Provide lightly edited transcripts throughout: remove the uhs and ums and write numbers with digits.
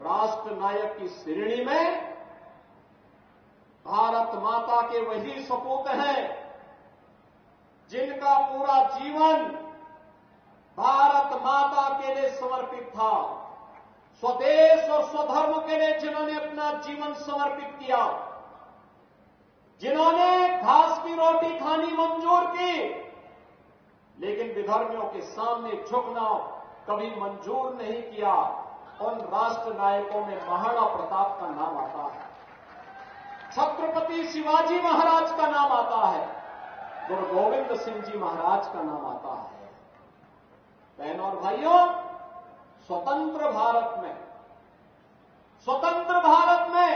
राष्ट्र नायक की श्रेणी में भारत माता के वही सपूत हैं जिनका पूरा जीवन भारत माता के लिए समर्पित था। स्वदेश और स्वधर्म के लिए जिन्होंने अपना जीवन समर्पित किया, जिन्होंने घास की रोटी खानी मंजूर की, लेकिन विधर्मियों के सामने झुकना कभी मंजूर नहीं किया, उन राष्ट्र नायकों में महाराणा प्रताप का नाम आता है, छत्रपति शिवाजी महाराज का नाम आता है, गुरु गोविंद सिंह जी महाराज का नाम आता है। बहनों और भाइयों, स्वतंत्र भारत में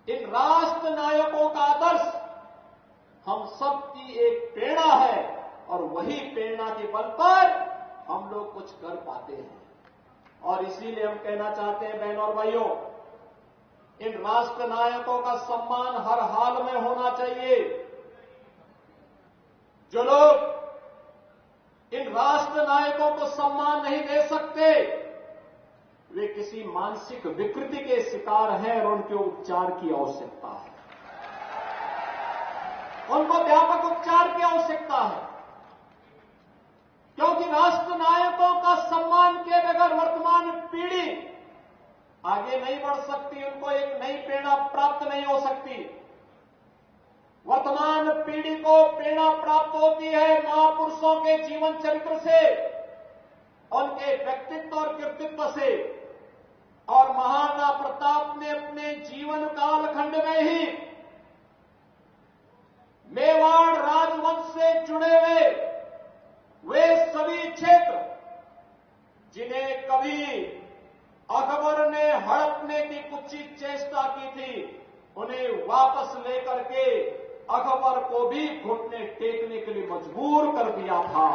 इन राष्ट्र नायकों का आदर्श हम सबकी एक प्रेरणा है और वही प्रेरणा के बल पर हम लोग कुछ कर पाते हैं। और इसीलिए हम कहना चाहते हैं बहनों और भाइयों, इन राष्ट्र नायकों का सम्मान हर हाल में होना चाहिए। जो लोग इन राष्ट्र नायकों को सम्मान नहीं दे सकते, वे किसी मानसिक विकृति के शिकार हैं और उनके उपचार की आवश्यकता है। उनको व्यापक उपचार की आवश्यकता है, क्योंकि राष्ट्र नायकों का सम्मान किए बगैर वर्तमान पीढ़ी आगे नहीं बढ़ सकती, उनको एक नई प्रेरणा प्राप्त नहीं हो सकती। वर्तमान पीढ़ी को प्रेरणा प्राप्त होती है महापुरुषों के जीवन चरित्र से, उनके व्यक्तित्व और कृतित्व से। और महाराणा प्रताप ने अपने जीवन कालखंड में ही मेवाड़ राजवंश से जुड़े हुए वे सभी क्षेत्र जिन्हें कभी अकबर ने हड़पने की कुत्सित चेष्टा की थी, उन्हें वापस लेकर के अकबर को भी घुटने टेकने के लिए मजबूर कर दिया था।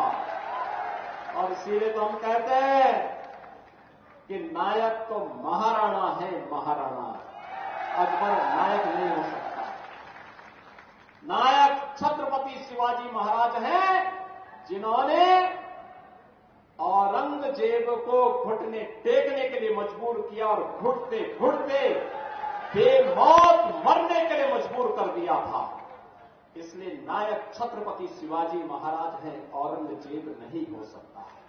और इसीलिए तो हम कहते हैं कि नायक तो महाराणा है, महाराणा। अकबर नायक नहीं हो सकता। नायक छत्रपति शिवाजी महाराज हैं, जिन्होंने औरंगजेब को घुटने टेकने के लिए मजबूर किया और घुटते घुटते बेमौत मरने के लिए मजबूर कर दिया था। इसलिए नायक छत्रपति शिवाजी महाराज हैं, औरंगजेब नहीं हो सकता है।